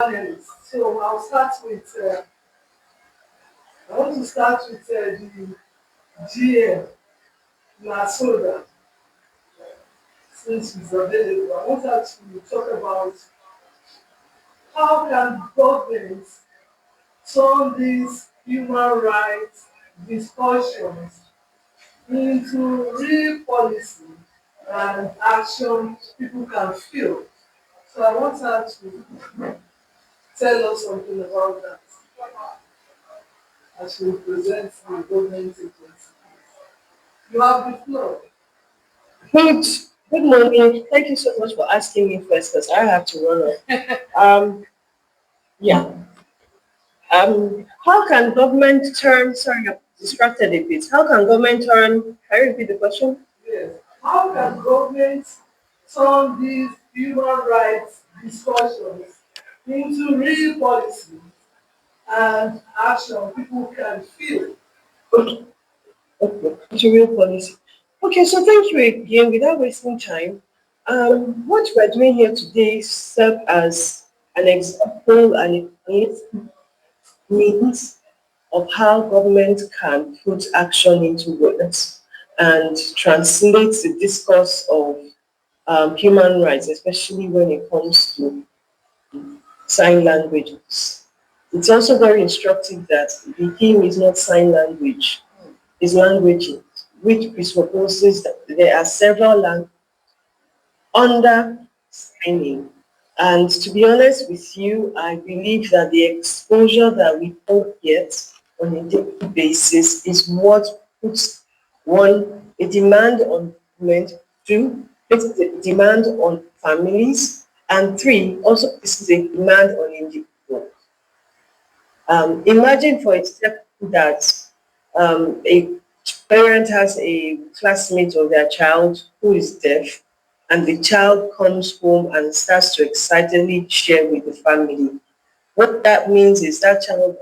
panelists. So I'll start with, I want to start with the GM, Nasoda, since she's available. I want her to talk about how can governments turn these human rights discussions into real policy and action people can feel. So I want her to tell us something about that as she represents the government agency. You have the floor. Good, good morning. Thank you so much for asking me first because I have to run off. Yeah. How can government turn? Sorry, I'm distracted a bit. How can government turn? Can you repeat the question? Yes. How can government turn these human rights discussions into real policy and action people can feel? Okay, okay. It's a real policy. Okay, so thank you again. Without wasting time, what we're doing here today serve as an example and a means of how government can put action into words and translate the discourse of human rights, especially when it comes to sign languages. It's also very instructive that the theme is not sign language, it's languages, which presupposes that there are several languages under signing. And to be honest with you, I believe that the exposure that we don't get on a daily basis is what puts one, a demand on government, two, puts a demand on families, and three, also this is a demand on individuals. Imagine, for example, that a parent has a classmate of their child who is deaf, and the child comes home and starts to excitedly share with the family. What that means is that child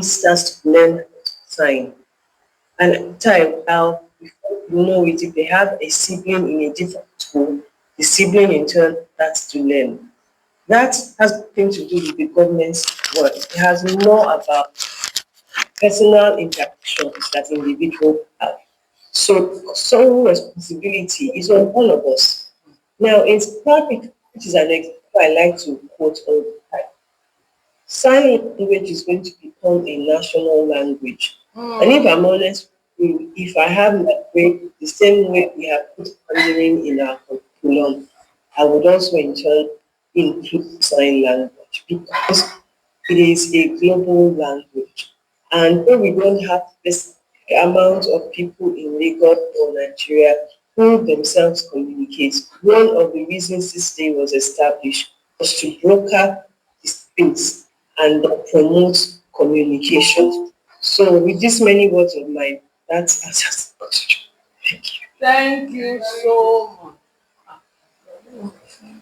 starts to learn how to sign. And after a while, before you know it, if they have a sibling in a different school, the sibling in turn starts to learn. That has nothing to do with the government's work. It has more about personal interactions that individuals have. So some responsibility is on all of us. Now in South Africa, which is an example I like to quote all the time, sign language is going to become a national language. And if I'm honest, if I have my way, the same way we have put Mandarin in our curriculum, I would also in turn include sign language because it is a global language. And when we don't have this amount of people in Lagos or Nigeria who themselves communicate, one of the reasons this day was established was to broker the space and promote communication. So with this many words of mine, that's answers the question. Thank you.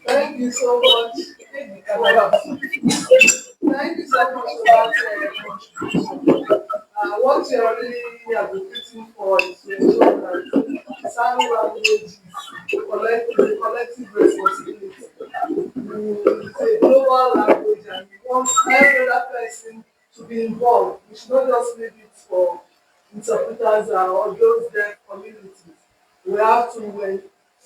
Thank you so much. Thank you so much. Thank you so much for that contribution. What you're really advocating for is to ensure that sign language is a collective responsibility. It's a global language and we want every other person to be involved. We should not just leave it for interpreters or those deaf communities. We have to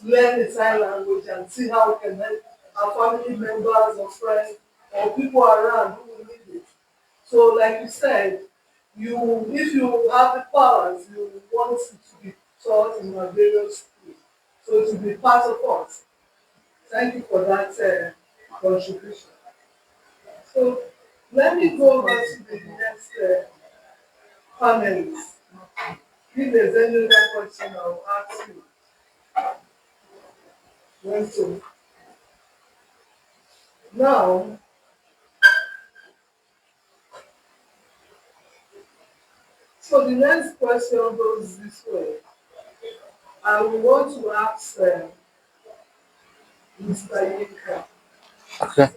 learn the sign language and see how we can help our family members or friends or people around who will need it. So, like you said, you if you have the powers, you want it to be taught in our various schools. So to be part of us. Thank you for that contribution. So let me go over to the next panelist. If there's any other question, I'll ask you. So now, so the next question goes this way. I will want to ask Mr. Yinka. Okay.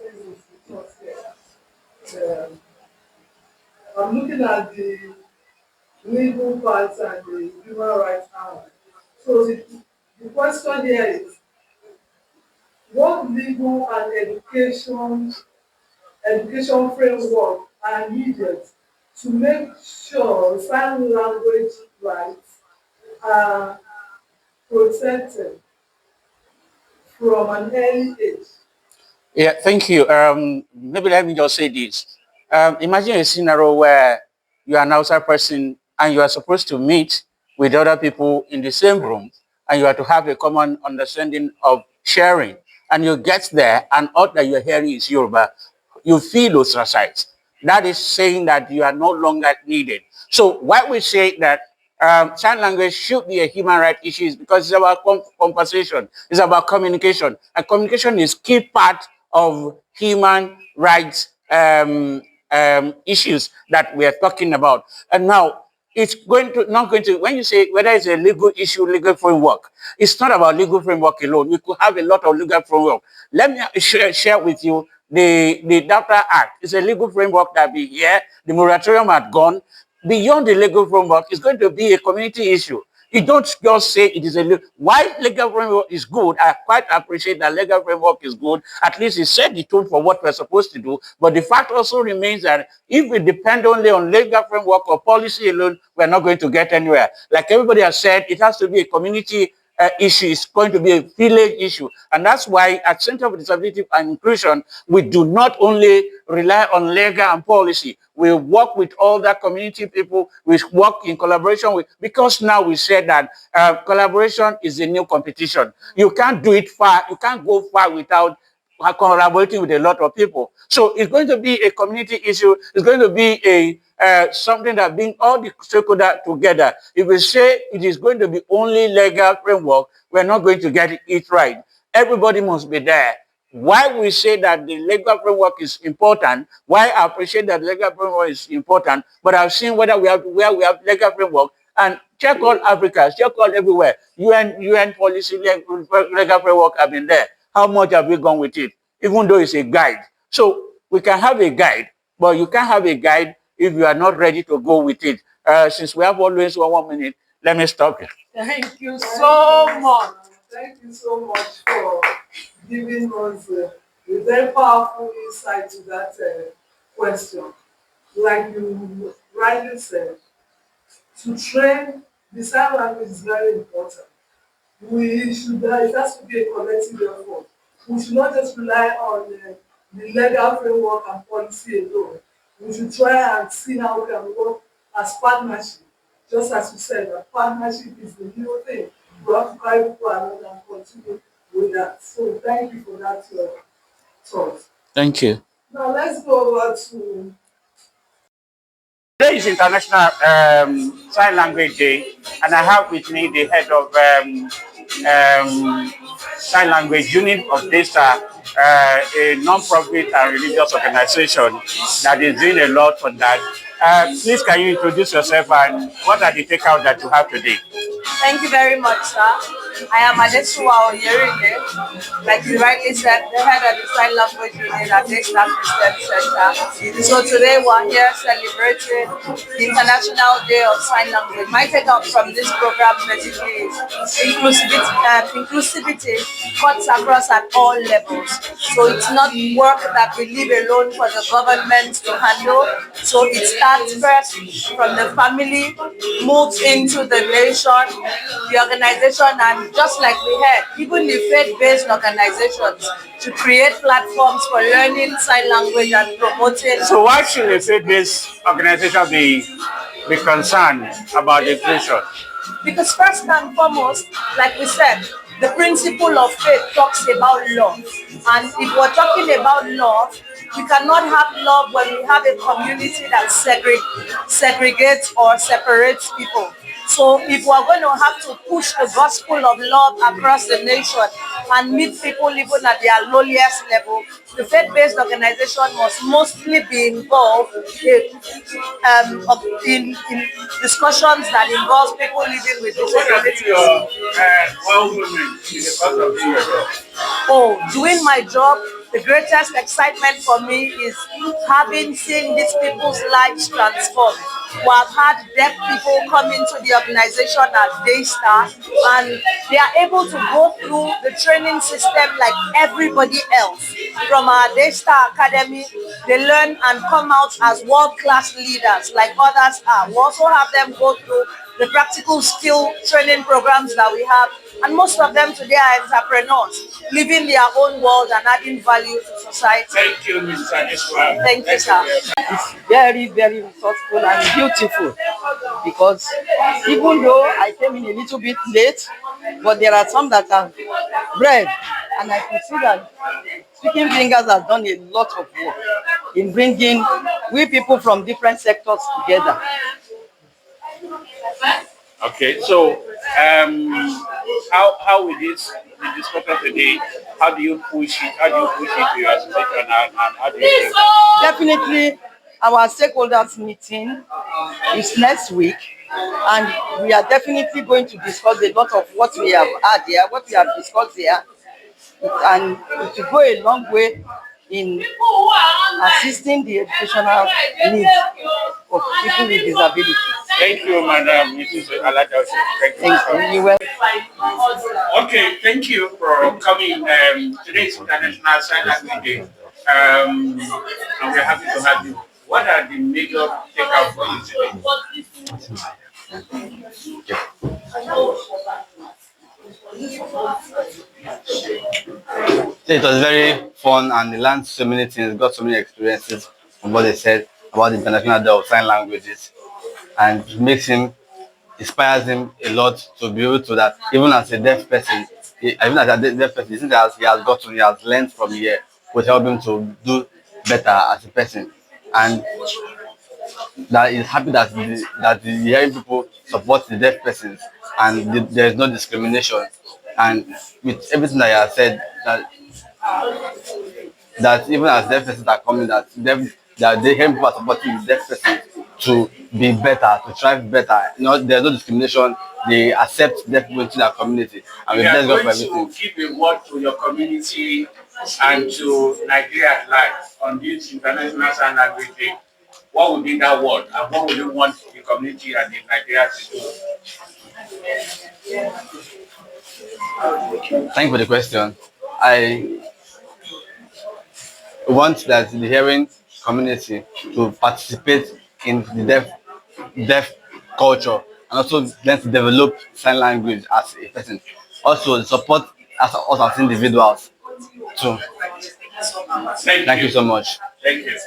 Um, I'm looking at the legal parts and the human rights part. So the question here is, what legal and education education framework are needed to make sure sign language rights are protected from an early age. Yeah, thank you. Maybe let me just say this. Imagine a scenario where you are an outside person and you are supposed to meet with other people in the same room and you are to have a common understanding of sharing. And you get there and all that you're hearing is Yoruba. You feel ostracized. That is saying that you are no longer needed. So why we say that sign language should be a human right issue is because it's about conversation, it's about communication, and communication is key part of human rights issues that we are talking about. And now it's going to not going to when you say whether it's a legal issue, legal framework, it's not about legal framework alone. We could have a lot of legal framework. Let me share with you the Data Act. It's a legal framework that be here. The moratorium had gone. Beyond the legal framework, it's going to be a community issue. You don't just say it is why legal framework is good. I quite appreciate that legal framework is good. At least it set the tone for what we're supposed to do. But the fact also remains that if we depend only on legal framework or policy alone, we're not going to get anywhere. Like everybody has said, it has to be a community issue. Is going to be a village issue. And that's why at Center for Disability and Inclusion, we do not only rely on legal and policy. We work with all the community people. We work in collaboration with, because now we said that collaboration is a new competition. You can't do it far. You can't go far without collaborating with a lot of people. So it's going to be a community issue. It's going to be a something that brings all the stakeholders together. If we say it is going to be only legal framework, we're not going to get it right. Everybody must be there. Why we say that the legal framework is important, why I appreciate that legal framework is important, but I've seen whether we have where we have legal framework and check all Africa, check all everywhere. UN policy legal framework have been there. How much have we gone with it? Even though it's a guide. So we can have a guide, but you can't have a guide if you are not ready to go with it. Since we have always 1 minute, let me stop here. Thank you so much. Thank you so much for giving us a very powerful insight to that question. Like you rightly said, to train the sign language is very important. It has to be a collective effort. We should not just rely on the legal framework and policy alone. We should try and see how we can work as partnership. Just as you said, that partnership is the new thing. We have to carry people along and continue with that. So thank you for that thought. Thank you. Now let's go over to Today is International Sign Language Day, and I have with me the head of Sign Language Unit of DESA, a non-profit and religious organization that is doing a lot on that. Please, can you introduce yourself and what are the takeouts that you have today? Thank you very much, sir. I am Adesuwa Oyerinde, like you rightly said, the head of the Sign Language Unit at the Christian Center. So today we're here celebrating the International Day of Sign Language. My takeout from this program basically is inclusivity cuts across at all levels. So it's not work that we leave alone for the government to handle. So it starts first from the family, moves into the nation, the organization, and just like we heard, even the faith-based organizations to create platforms for learning sign language and promoting. So why should a faith-based organization be concerned about inclusion? Because first and foremost, like we said, the principle of faith talks about love. And if we're talking about love, we cannot have love when we have a community that segregates or separates people. So if we're going to have to push the gospel of love across the nation and meet people even at their lowliest level, the faith-based organization must mostly be involved in discussions that involve people living with disabilities. Oh, doing my job, the greatest excitement for me is having seen these people's lives transformed. We have had deaf people come into the organization as Daystar, and they are able to go through the training system like everybody else. From our Daystar Academy, they learn and come out as world-class leaders like others are. We also have them go through the practical skill training programs that we have, and most of them today are entrepreneurs, living their own world and adding value to society. Thank you, Mr. Iswa. Thank you, sir. It's very, very thoughtful and beautiful, because even though I came in a little bit late, but there are some that are bred, and I can see that Speaking Fingers has done a lot of work in bringing we people from different sectors together. Okay, so how with this the discussion today? How do you push it? How do you push it to your association, and how do you think? Definitely, our stakeholders meeting is next week, and we are definitely going to discuss a lot of what we have had here, what we have discussed here, and it will go a long way in assisting the educational needs of people with disabilities. Thank you, Madam Mrs. Aladaoshi. Thank you. Thank you. Well, Okay, thank you for coming. Today is International Sign Language Day, and we're happy to have you. What are the major takeouts for you today? It was very fun, and they learned so many things, got so many experiences from what they said about the International Day of Sign Languages, and it makes him, inspires him a lot to be able to that, even as a deaf person, even as a deaf person, since he has gotten, he has learned from here, would help him to do better as a person, and that is happy that the hearing people support the deaf persons, and there is no discrimination, and with everything that you have said, that even as deaf persons are coming, that the hearing people are supporting the deaf persons to be better, to thrive better. You know, there's no discrimination. They accept deaf people into their community, and we bless God for everything. To give a word to your community and to Nigeria at large on this International Sign Language Day. What would be that word, and what would you want the community and the Nigeria to do? Thank you for the question. I want that the hearing community to participate in the deaf culture, and also learn to develop sign language as a person. Also support us as individuals too. Thank you so much. Thank you.